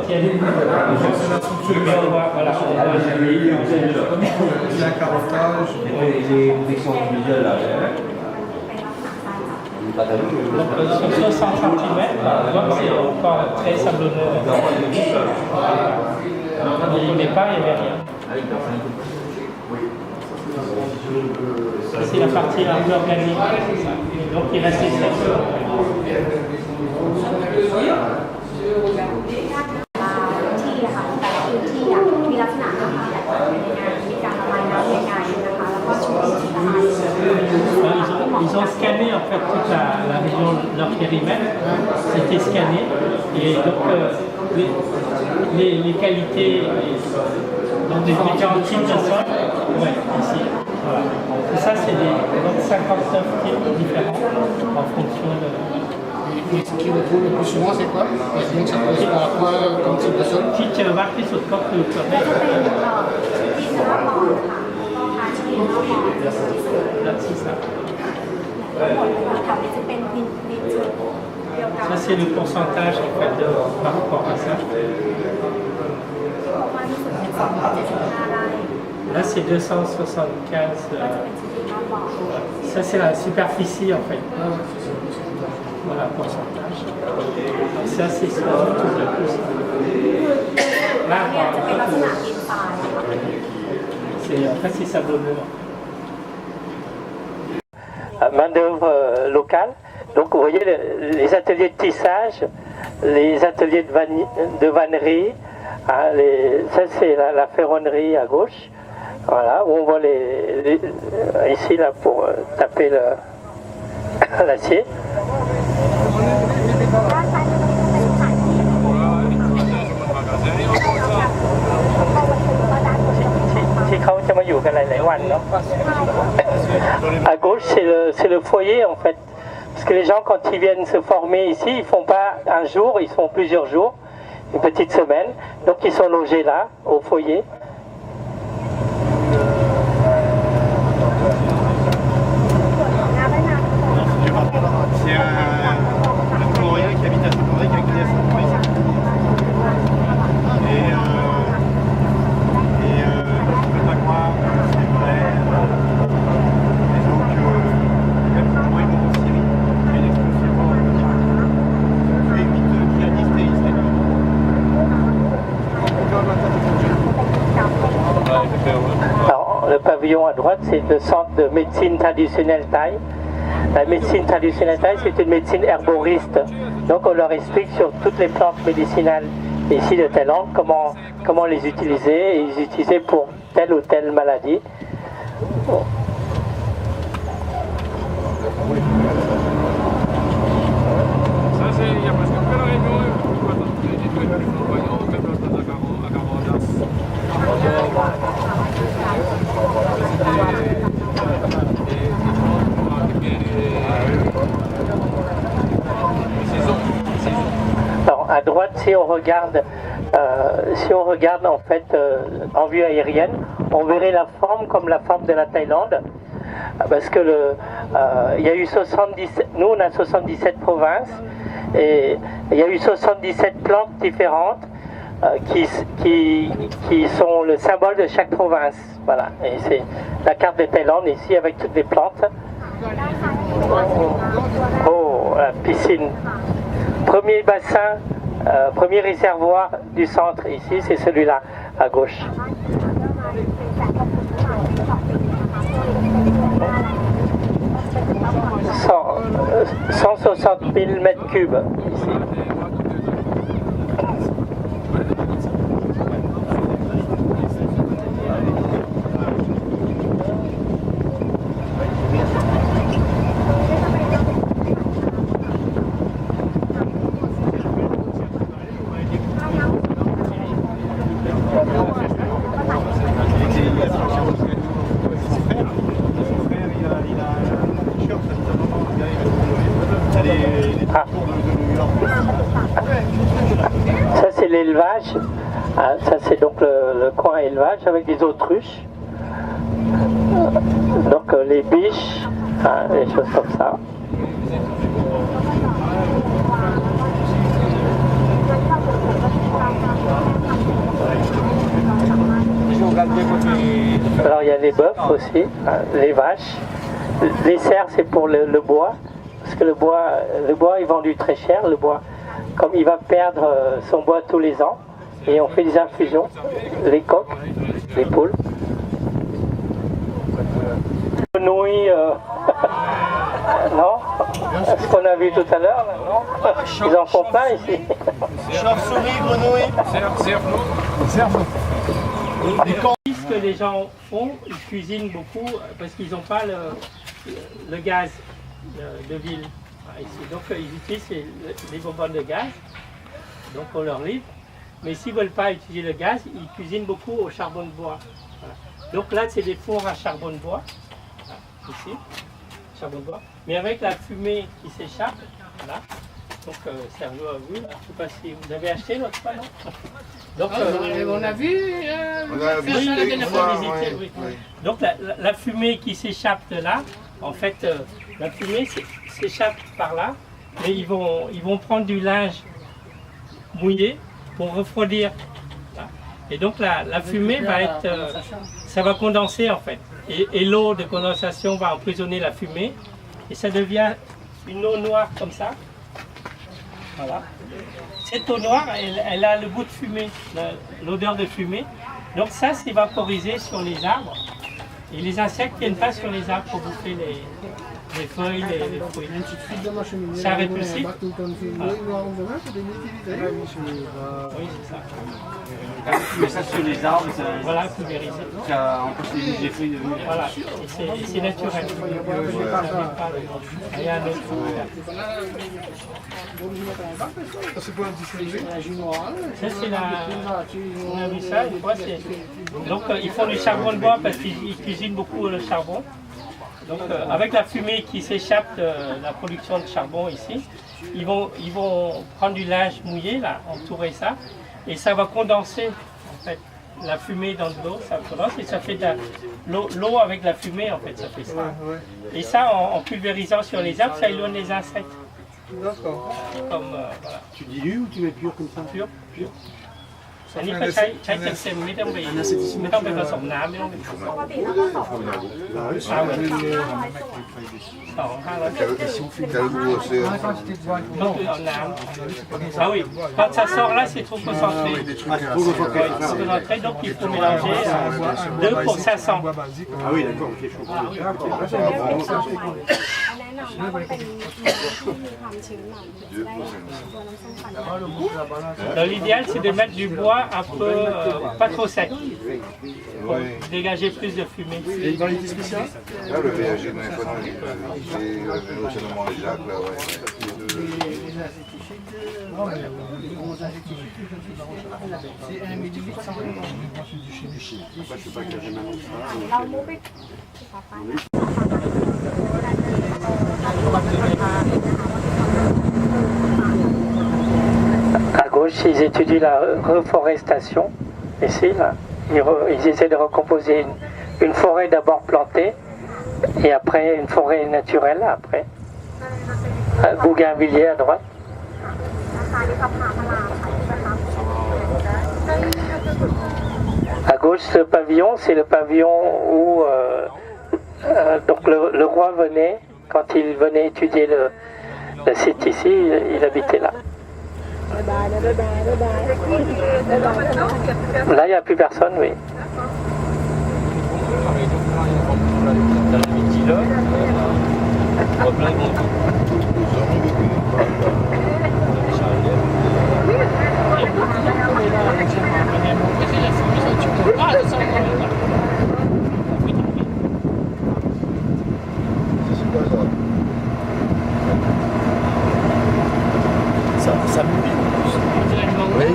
tienne. Mais on va, voilà, Donc sur 60 cm, donc c'est encore très sablonneux. Au départ, il n'y avait rien. Ça, c'est la partie un peu organique. Donc il reste les sèches. Ils ont scanné en fait toute la région de leur périmètre, c'était scanné et donc les qualités donc des différents types de sol, ouais, ici. Voilà. Et ça c'est donc 59 types différents en fonction de. Et ce qui retrouve le plus souvent c'est quoi? Donc ça correspond à quoi comme type de sol? Qui marqué sur le corps de c'est ça. Ça c'est le pourcentage en fait par rapport à ça. Là c'est 275. Ça c'est la superficie en fait. Voilà pourcentage. Ça c'est ce qu'on trouve le plus. Là, c'est sablonneux. Main-d'œuvre locale. Donc vous voyez les ateliers de tissage, les ateliers de vannerie, hein, ça c'est la ferronnerie à gauche, voilà, où on voit ici là pour taper l'acier. À gauche, c'est le foyer en fait. Parce que les gens, quand ils viennent se former ici, ils ne font pas un jour, ils font plusieurs jours, une petite semaine. Donc ils sont logés là, au foyer. C'est un Coréen qui habite à Saint-André qui a créé Saint-André. Je ne peux pas croire, c'est vrai. Et donc, même pour moi, ils m'ont en Syrie. Il y a une explosion qui tué 8 djihadistes et islamistes. Alors, le pavillon à droite, c'est le centre de médecine traditionnelle thaï. La médecine traditionnelle thaï, c'est une médecine herboriste. Donc on leur explique sur toutes les plantes médicinales ici de Thaïlande, comment les utiliser, et les utiliser pour telle ou telle maladie. Bon. Ça c'est, il y a presque que la réunion, j'ai trouvé plus voyant que à Camardas. Alors à droite, si on regarde en fait en vue aérienne, on verrait la forme comme la forme de la Thaïlande, parce que il y a eu 77, nous on a 77 provinces et il y a eu 77 plantes différentes qui sont le symbole de chaque province. Voilà, et c'est la carte de Thaïlande ici avec toutes les plantes. Oh, la piscine. Premier bassin, premier réservoir du centre ici, c'est celui-là, à gauche. 160 000 mètres cubes ici. Ça c'est l'élevage, ça c'est donc le coin élevage avec des autruches, donc les biches, des choses comme ça. les bœufs aussi, hein, les vaches. Les cerfs, c'est pour le bois, parce que le bois est vendu très cher. Le bois, comme il va perdre son bois tous les ans, et on fait des infusions, les coqs, les poules. Grenouilles, non, ce qu'on a vu tout à l'heure, non, ils en font plein ici. Chauve-souris, grenouille. Ce que les gens font, ils cuisinent beaucoup parce qu'ils n'ont pas le gaz de ville ici. Donc ils utilisent les bonbonnes de gaz, donc on leur livre. Mais s'ils ne veulent pas utiliser le gaz, ils cuisinent beaucoup au charbon de bois. Voilà. Donc là, c'est des fours à charbon de bois, voilà, ici, charbon de bois. Mais avec la fumée qui s'échappe, voilà. Donc Sergio a vu, je ne sais pas si vous avez acheté l'autre fois, non? Donc, on a vu oui, la dernière fois visité, oui. Donc la fumée qui s'échappe de là, en fait, la fumée s'échappe par là, mais ils vont prendre du linge mouillé pour refroidir. Voilà. Et donc la fumée va être, ça va condenser en fait. Et l'eau de condensation va emprisonner la fumée, et ça devient une eau noire comme ça. Voilà. Cette eau noire, elle a le goût de fumée, l'odeur de fumée. Donc ça, c'est vaporisé sur les arbres. Et les insectes ne viennent pas sur les arbres pour bouffer les feuilles, les fruits. Ça répulsif. Voilà. Oui, c'est ça. Mais ça sur les arbres, Voilà, pulvérisé. ça empêche les fruits de venir. Voilà, et c'est naturel. Il y a un autre. Ça, c'est on a vu ça, une fois, donc ils font du charbon de bois parce qu'ils cuisinent beaucoup le charbon. Donc avec la fumée qui s'échappe de la production de charbon ici, ils vont prendre du linge mouillé, là, entourer ça, et ça va condenser en fait la fumée dans de l'eau, ça condense et ça fait de l'eau avec la fumée en fait, ça fait ça. Et ça en pulvérisant sur les arbres, ça éloigne les insectes. D'accord. Comme voilà. Tu dilues ou tu mets pur comme ça? Pur. อันนี้ก็ใช้เต็มๆไม่ต้องไปผสมน้ำไม่ต้องไปผสมdonc ah oui, quand ça sort là c'est trop concentré. Donc il faut mélanger 2 pour 500. Ah oui, d'accord, ok, je comprends. L'idéal c'est de mettre du bois un peu pas trop sec pour dégager plus de fumée. Et une variété spéciale? Là, le VAG, c'est seulement les Jacques, là, ouais. C'est 1 millilitre. Après, je sais pas quel jamais. À gauche, ils étudient la reforestation. Ici, là, ils essaient de recomposer une forêt d'abord plantée et après une forêt naturelle après. Bougainvilliers à droite. À gauche, ce pavillon, c'est le pavillon où donc le roi venait, quand il venait étudier le site ici, il habitait là. Là, il n'y a plus personne, oui. Ça mouille. Oui.